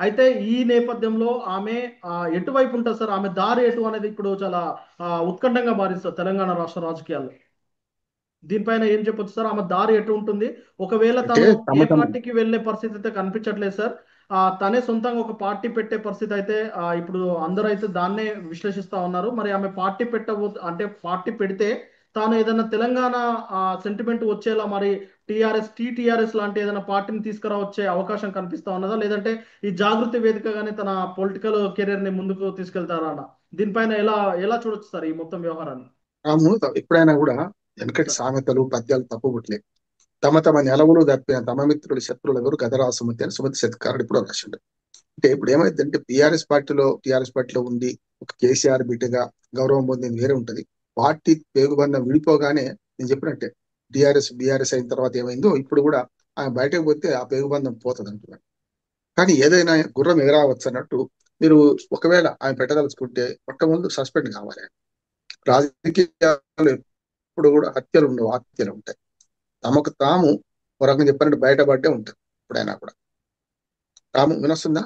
అయితే ఈ నేపథ్యంలో ఆమె ఎటువైపు ఉంటుంది సార్? ఆమె దారి ఎటు అనేది ఇప్పుడు చాలా ఉత్కంఠంగా మారింది సార్ తెలంగాణ రాష్ట్ర రాజకీయాల్లో. దీనిపైన ఏం చెప్పొచ్చు సార్? ఆమె దారి ఎటు ఉంటుంది? ఒకవేళ అంటే తను ఏ తమ తమ పార్టీకి వెళ్ళే పరిస్థితి అయితే కనిపించట్లేదు సార్. తనే సొంతంగా ఒక పార్టీ పెట్టే పరిస్థితి అయితే ఇప్పుడు అందరూ అయితే దాన్నే విశ్లేషిస్తా ఉన్నారు. మరి ఆమె పార్టీ అంటే పార్టీ పెడితే తాను ఏదైనా తెలంగాణ సెంటిమెంట్ వచ్చేలా మరి టీఆర్ఎస్ లాంటి ఏదైనా పార్టీని తీసుకురావచ్చే అవకాశం కనిపిస్తా ఉన్నదా? లేదంటే ఈ జాగృతి వేదికగానే తన పొలిటికల్ కెరీర్ ని ముందుకు తీసుకెళ్తారా అన్న? దీనిపైన ఎలా ఎలా చూడొచ్చు సార్ ఈ మొత్తం వ్యవహారాన్ని? తాము ఎప్పుడైనా కూడా వెనకటి సార్. సామెతలు పద్యాలు తప్పుబుట్లే. తమ తమ నెలవులు తప్పిన తమ మిత్రులు శత్రువులెవరు గదరా సుమతి అని సుమతి శతకారుడు ఇప్పుడు రాసిండు. అంటే ఇప్పుడు ఏమైందంటే టీఆర్ఎస్ పార్టీలో ఉండి ఒక కేసీఆర్ బిడ్డగా గౌరవం పొందింది వేరే ఉంటది. పార్టీ పేగుబంధం విడిపోగానే నేను చెప్పినట్టే బీఆర్ఎస్ అయిన తర్వాత ఏమైందో ఇప్పుడు కూడా ఆయన బయటకు పోతే ఆ పేగుబంధం పోతుంది అంటున్నాను. కానీ ఏదైనా గుర్రం ఎగరావచ్చు అన్నట్టు మీరు ఒకవేళ ఆయన పెట్టదలుచుకుంటే మొట్టమొదటి సస్పెండ్ కావాలి ఆయన. రాజకీయాలు ఎప్పుడు కూడా హత్యలు ఉండవు, ఆత్మహత్యలు ఉంటాయి. తమకు తాము ఒక రకంగా చెప్పాలంటే బయటపడ్డే ఉంటుంది ఎప్పుడైనా కూడా. తాము వినొస్తుందా?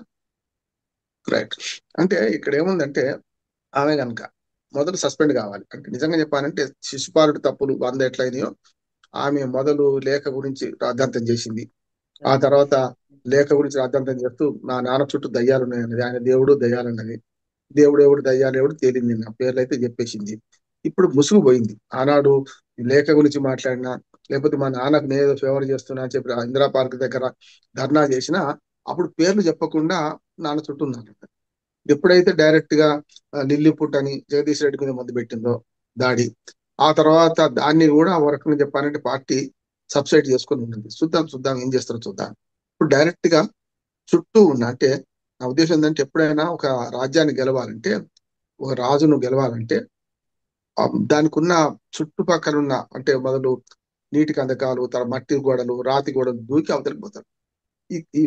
రైట్. అంటే ఇక్కడ ఏముందంటే ఆమె కనుక మొదలు సస్పెండ్ కావాలి. అంటే నిజంగా చెప్పాలంటే శిశుపాలుడి తప్పులు 100 ఎట్లయినాయో ఆమె మొదలు లేఖ గురించి రాద్ధాంతం చేసింది. ఆ ఎస్ సార్. తర్వాత లేఖ గురించి రాద్ధాంతం చేస్తూ నా నాన్న చుట్టూ దయ్యాలు ఉన్నాయన్నది, ఆయన దేవుడు దయ్యాలన్నది. దేవుడు దయ్యాలు ఎవడు తేలింది, నా పేర్లు అయితే చెప్పేసింది. ఇప్పుడు ముసుగు పోయింది. ఆనాడు లేఖ గురించి మాట్లాడినా లేకపోతే మా నాన్నకు నేను ఏదో ఫేవర్ చేస్తున్నా అని చెప్పి ఇందిరా పార్క్ దగ్గర ధర్నా చేసినా అప్పుడు పేర్లు చెప్పకుండా నాన్న చుట్టూ ఉన్నారు. ఎప్పుడైతే డైరెక్ట్ గా లిల్లీపుట్ అని జగదీష్ రెడ్డి మీద మొదలు పెట్టిందో దాడి, ఆ తర్వాత దాన్ని కూడా ఒక రకంగా చెప్పాలంటే పార్టీ సబ్సైడ్ చేసుకొని ఉన్నది. చూద్దాం చూద్దాం ఏం చేస్తారో చూద్దాం. ఇప్పుడు డైరెక్ట్ గా చుట్టూ ఉన్న అంటే నా ఉద్దేశం ఏంటంటే ఎప్పుడైనా ఒక రాజ్యాన్ని గెలవాలంటే ఒక రాజును గెలవాలంటే దానికి ఉన్న చుట్టుపక్కల ఉన్న అంటే మొదలు నీటి కందకాలు, తర్వాత మట్టి గోడలు, రాతి గోడలు దూకి అవతలికి పోతారు. ఈ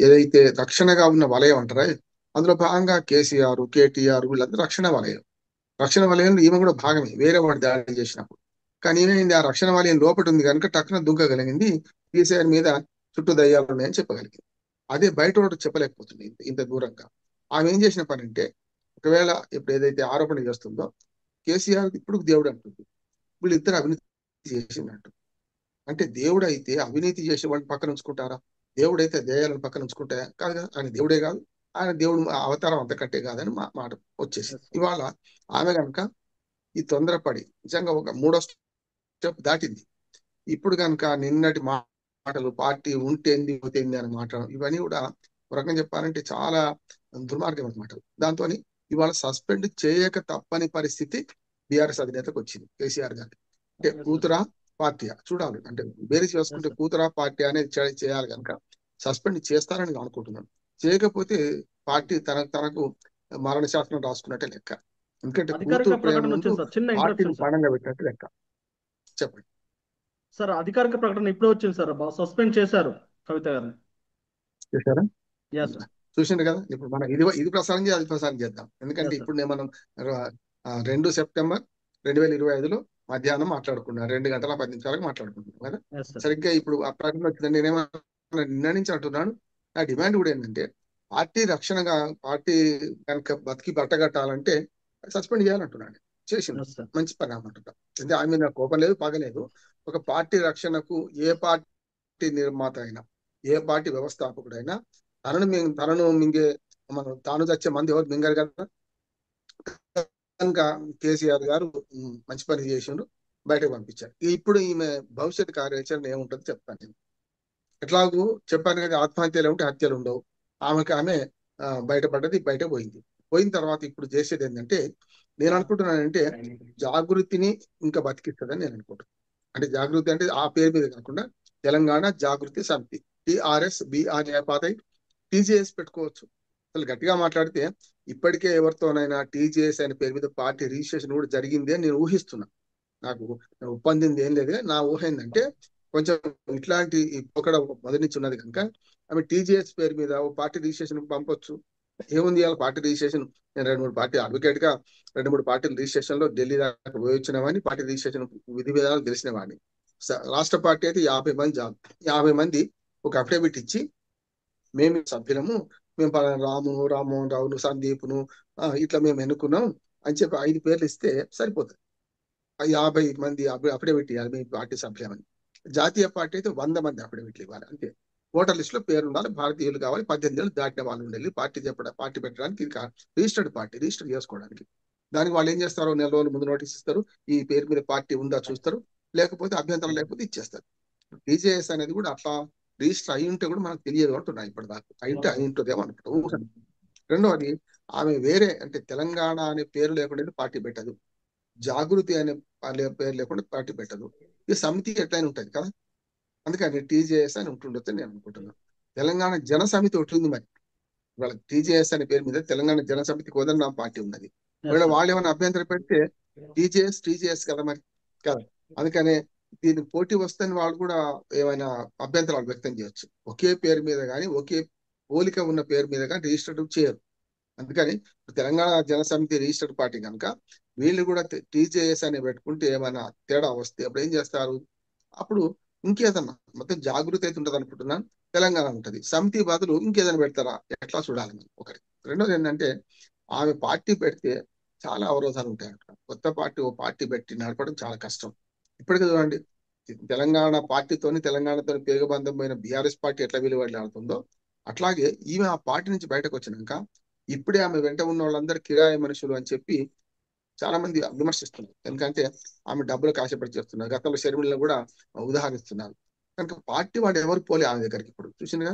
ఏదైతే రక్షణగా ఉన్న వలయం అంటారా, అందులో భాగంగా కేసీఆర్, కేటీఆర్ వీళ్ళందరూ రక్షణ వలయంలో ఈమె కూడా భాగమే, వేరే వాడు దాడి చేసినప్పుడు. కానీ ఏమైంది, ఆ రక్షణ వలయం లోపల ఉంది కనుక టక్కున దుంకగలిగింది. కేసీఆర్ మీద చుట్టూ దయ్యాలు ఉన్నాయని చెప్పగలిగింది. అదే బయట వాడు చెప్పలేకపోతుంది ఇంత దూరంగా. ఆమె ఏం చేసిన పని అంటే ఒకవేళ ఇప్పుడు ఏదైతే ఆరోపణ చేస్తుందో కేసీఆర్ ఇప్పుడు దేవుడు అంటుంది, వీళ్ళిద్దరు అవినీతి చేసినట్టు. అంటే దేవుడు అయితే అవినీతి చేసే వాళ్ళని పక్కన ఉంచుకుంటారా? దేవుడైతే దయాలను పక్కన ఉంచుకుంటా కాదు కదా. ఆయన దేవుడే కాదు, ఆయన దేవుడు అవతారం అంతకంటే కాదని మాట వచ్చేసింది. ఎస్. ఇవాళ ఆమె కనుక ఈ తొందరపడి నిజంగా ఒక మూడో స్టెప్ దాటింది. ఇప్పుడు కనుక నిన్నటి మాటలు పార్టీ ఉంటేంది పోతేంది అనే మాట ఇవన్నీ కూడా ఒక రకంగా చెప్పాలంటే చాలా దుర్మార్గమైన మాటలు. దాంతో ఇవాళ సస్పెండ్ చేయక తప్పని పరిస్థితి బీఆర్ఎస్ అధినేతకు వచ్చింది కేసీఆర్ గారికి. అంటే ఎస్ సార్. కూతురా పార్టీయా చూడాలి. అంటే బేరీస్ ఎస్ వేసుకుంటే సార్. కూతురా పార్టీ అనేది చేయాలి కనుక సస్పెండ్ చేస్తారని నేను అనుకుంటున్నాను. చేయకపోతే పార్టీ తనకు మరణ శాసనం రాసుకున్నట్టే లెక్క. ఎందుకంటే అధికారిక కూతురు ప్రేమ ప్రకటన ముందు వచ్చింది సార్. చిన్న పార్టీని ఇంటరప్షన్ సార్. పణంగా పెట్టినట్టు లెక్క. చెప్పండి. సార్ అధికారిక ప్రకటన ఇప్పుడే వచ్చింది సార్. సస్పెండ్ చేశారు కవిత గారిని. చేశారా? Yes sir. చూసిండు కదా. ఇప్పుడు మనం ఇది ఇది ప్రసారం చేయాలి, అది ప్రసారం చేద్దాం. ఎందుకంటే ఎస్ సార్. ఇప్పుడు మనం 2 సెప్టెంబర్ 2025లో మధ్యాహ్నం మాట్లాడుకున్నాం, 2 గంటల 10 నిమిషాలకు మాట్లాడుకుంటున్నాం కదా. Yes sir. సరిగ్గా ఇప్పుడు ఆ ప్రకటన వచ్చిందండి. నేనేమన్నా నిన్న నుంచి అంటున్నాను, నా డిమాండ్ కూడా ఏంటంటే పార్టీ కనుక బతికి బట్టగట్టాలంటే సస్పెండ్ చేయాలంటున్నాను. చేసిండు, ఎస్ సార్. మంచి పని అన్నమాట. అంటే ఆమె మీద నాకు కోపం లేదు, పగలేదు. ఒక పార్టీ రక్షణకు ఏ పార్టీ నిర్మాత అయినా ఏ పార్టీ వ్యవస్థాపకుడైనా తనను మింగే తాను చచ్చే మంది ఎవరు మింగారు కదా. ఇంకా కేసీఆర్ గారు మంచి పని చేసిండ్రు, బయటకు పంపించారు. ఇప్పుడు ఈమె భవిష్యత్ కార్యాచరణ ఏముంటుంది చెప్తాను నేను. ఎట్లాగూ చెప్పాను కదా, ఆత్మహత్యలు ఉంటే హత్యలు ఉండవు. ఆమె బయటపడ్డది, బయట పోయింది. పోయిన తర్వాత ఇప్పుడు చేసేది ఏంటంటే నేను అనుకుంటున్నానంటే జాగృతిని ఇంకా బతికిస్తుందని నేను అనుకుంటున్నాను. అంటే జాగృతి అంటే ఆ పేరు మీద కాకుండా తెలంగాణ జాగృతి సమితి, టిఆర్ఎస్ బిఆర్ పాత టీజేఎస్ పెట్టుకోవచ్చు. అసలు గట్టిగా మాట్లాడితే ఇప్పటికే ఎవరితోనైనా టీజేఎస్ అనే పేరు మీద పార్టీ రిజిస్ట్రేషన్ కూడా జరిగింది అని నేను ఊహిస్తున్నా. నాకు ఒప్పందింది ఏం లేదు, నా ఊహ ఏంటంటే కొంచెం ఇట్లాంటి పోకడ మొదటి నుంచి ఉన్నది కనుక ఆమె టీజేఎస్ పేరు మీద ఓ పార్టీ రిజిస్ట్రేషన్ పంపొచ్చు. ఏముంది ఇవాళ పార్టీ రిజిస్ట్రేషన్, నేను 2 3 పార్టీ అడ్వకేట్ గా 2 3 పార్టీల రిజిస్ట్రేషన్ లో ఢిల్లీ దాకా పోయి వచ్చిన వాడిని, పార్టీ రిజిస్ట్రేషన్ విధి విధానాలు తెలిసిన వాడిని. రాష్ట్ర పార్టీ అయితే 50 మంది 50 మంది ఒక అఫిడవిట్ ఇచ్చి మేము సభ్యులము, మేము పలానా రామును, రామ్మోహన్ రావును, సందీప్ను ఇట్లా మేము ఎన్నుకున్నాం అని చెప్పి 5 పేర్లు ఇస్తే సరిపోతుంది. 50 మంది అఫిడవిట్ ఇవ్వాలి మీ పార్టీ సభ్యులని. జాతీయ పార్టీ అయితే 100 మంది అఫిడవిట్లు ఇవ్వాలి అంతే. ఓటర్ లిస్ట్ లో పేరు ఉండాలి, భారతీయులు కావాలి, 18 ఏళ్ళు దాటిన వాళ్ళు ఉండాలి. పార్టీ పెట్టడానికి ఇది రిజిస్టర్డ్ పార్టీ, రిజిస్టర్ చేసుకోవడానికి. దానికి వాళ్ళు ఏం చేస్తారు, నెల రోజుల ముందు నోటీస్ ఇస్తారు, ఈ పేరు మీద పార్టీ ఉందా చూస్తారు, లేకపోతే అభ్యంతరం లేకపోతే ఇచ్చేస్తారు. టీజేఎస్ అనేది కూడా అట్లా రిజిస్టర్ అయి ఉంటే కూడా మనకు తెలియదు అంటున్నా ఇప్పటిదాకా. అయి ఉంటుందేమో అనుకుంటా. రెండవది, ఆమె వేరే అంటే తెలంగాణ అనే పేరు లేకుండా పార్టీ పెట్టదు, జాగృతి అనే పేరు లేకుండా పార్టీ పెట్టదు. ఈ సమితి ఎట్లయినా ఉంటుంది కదా, అందుకని టీజేఎస్ అని ఉంటుండొచ్చు నేను అనుకుంటున్నాను. తెలంగాణ జన సమితి ఒకటి ఉంది మరి, వాళ్ళ టీజేఎస్ అనే పేరు మీద తెలంగాణ జన సమితి కోదండరాం పార్టీ ఉన్నది. ఒకవేళ వాళ్ళు ఏమైనా అభ్యంతరం పెడితే టీజేఎస్ కదా మరి కదా, అందుకనే దీనికి పోటీ వస్తని వాళ్ళు కూడా ఏమైనా అభ్యంతరాలు వ్యక్తం చేయొచ్చు. ఒకే పేరు మీద కానీ, ఒకే పోలిక ఉన్న పేరు మీద కానీ రిజిస్టర్డ్ చేయరు. అందుకని తెలంగాణ జన సమితి రిజిస్టర్డ్ పార్టీ కనుక వీళ్ళు కూడా టీజేఎస్ అని పెట్టుకుంటే ఏమైనా తేడా వస్తే అప్పుడు ఏం చేస్తారు, అప్పుడు ఇంకేదన్నా మొత్తం జాగృతి అయితే ఉంటుంది అనుకుంటున్నాను, తెలంగాణ ఉంటుంది. సమితి బదులు ఇంకేదైనా పెడతారా ఎట్లా చూడాలి మనం ఒకటి. రెండోది ఏంటంటే, ఆమె పార్టీ పెడితే చాలా అవరోధాలు ఉంటాయి అక్కడ. కొత్త పార్టీ ఓ పార్టీ పెట్టి నడపడం చాలా కష్టం. ఇప్పటికే చూడండి, తెలంగాణ పార్టీతోని తెలంగాణతోని పేగబంధం పోయిన బీఆర్ఎస్ పార్టీ ఎట్లా విలువడుతుందో అట్లాగే ఈమె ఆ పార్టీ నుంచి బయటకు వచ్చినాక ఇప్పుడే ఆమె వెంట ఉన్న వాళ్ళందరూ కిరాయి మనుషులు అని చెప్పి చాలా మంది విమర్శిస్తున్నారు. ఎందుకంటే ఆమె డబ్బులకు ఆశపడి చేస్తున్నారు. గతంలో షర్మిలను కూడా ఉదాహరిస్తున్నారు. కనుక పార్టీ వాళ్ళు ఎవరు పోలే ఆమె దగ్గరికి. ఇప్పుడు చూసినగా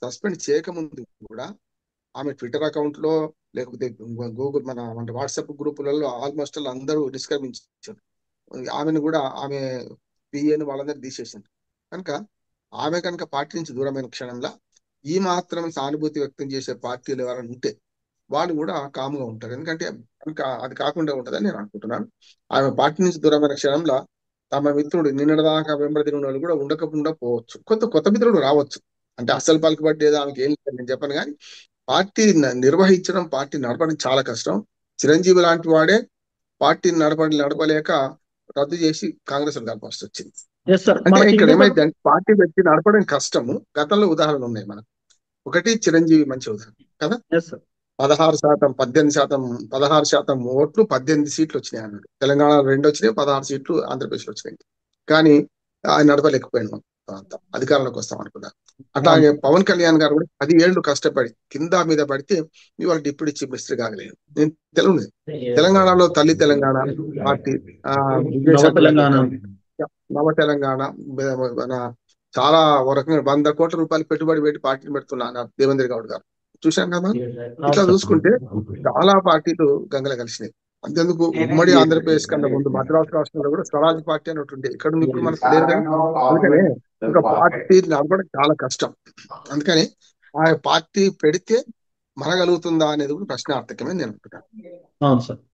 సస్పెండ్ చేయకముందు కూడా ఆమె ట్విట్టర్ అకౌంట్ లో లేకపోతే గూగుల్ మన వాట్సాప్ గ్రూపులలో ఆల్మోస్ట్ అందరూ నిష్క్రమించారు. ఆమెను కూడా ఆమె పిఏను వాళ్ళందరూ తీసేసింది. కనుక ఆమె కనుక పార్టీ నుంచి దూరమైన క్షణంలో ఈ మాత్రం సానుభూతి వ్యక్తం చేసే పార్టీలు ఎవరైనా ఉంటే వాళ్ళు కూడా కాముగా ఉంటారు. ఎందుకంటే అది కాకుండా ఉంటుందని నేను అనుకుంటున్నాను. ఆమె పార్టీ నుంచి దూరమైన క్షణంలో తమ మిత్రుడు నిన్నటిదాకా వెంబడి వాళ్ళు కూడా ఉండకుండా పోవచ్చు, కొత్త మిత్రుడు రావచ్చు. అంటే అస్సలు పలుకుబట్టేది ఆమెకి ఏం లేదు నేను చెప్పను, కానీ పార్టీ నిర్వహించడం, పార్టీ నడపడం చాలా కష్టం. చిరంజీవి లాంటి వాడే పార్టీని నడపలేక రద్దు చేసి కాంగ్రెస్ కలపాల్సి వచ్చింది. అంటే ఇక్కడ ఏమైతే పార్టీ పెట్టి నడపడం కష్టము. గతంలో ఉదాహరణలు ఉన్నాయి మనకు. ఒకటి చిరంజీవి మంచి ఉదాహరణ కదా, 16%, 16% ఓట్లు, 18 సీట్లు వచ్చినాయి అన్నాడు. తెలంగాణలో 2 వచ్చినాయి, 16 సీట్లు ఆంధ్రప్రదేశ్ లో వచ్చినాయి. కానీ ఆయన నడపలేకపోయాడు, అధికారంలోకి వస్తాం అనుకున్నారు. అట్లాగే పవన్ కళ్యాణ్ గారు కూడా 10 ఏళ్లు కష్టపడి కింద మీద పడితే ఇవాళ డిప్యూటీ చీఫ్ మినిస్టర్ కాగలేదు. నేను తెలంగాణలో తల్లి తెలంగాణ పార్టీ, నవ తెలంగాణ మన చాలా రకంగా 100 కోట్ల రూపాయలు పెట్టుబడి పెట్టి పార్టీని పెడుతున్నారు దేవేంద్ర గౌడ్ గారు. చూశాం కదా. ఇట్లా చూసుకుంటే చాలా పార్టీలు గంగల కలిసినాయి. అంతేందుకు ఉమ్మడి ఆంధ్రప్రదేశ్ కన్నా ముందు మద్రాసు రాష్ట్రంలో కూడా స్వరాజ్ పార్టీ అని ఒకటి ఉండే, ఇక్కడ ఇప్పుడు మనకు లేదు కదా. అందుకనే ఒక పార్టీ నడపడం చాలా కష్టం. అందుకని ఆ పార్టీ పెడితే మనగలుగుతుందా అనేది కూడా ప్రశ్నార్థకమే నేను అనుకుంటాను.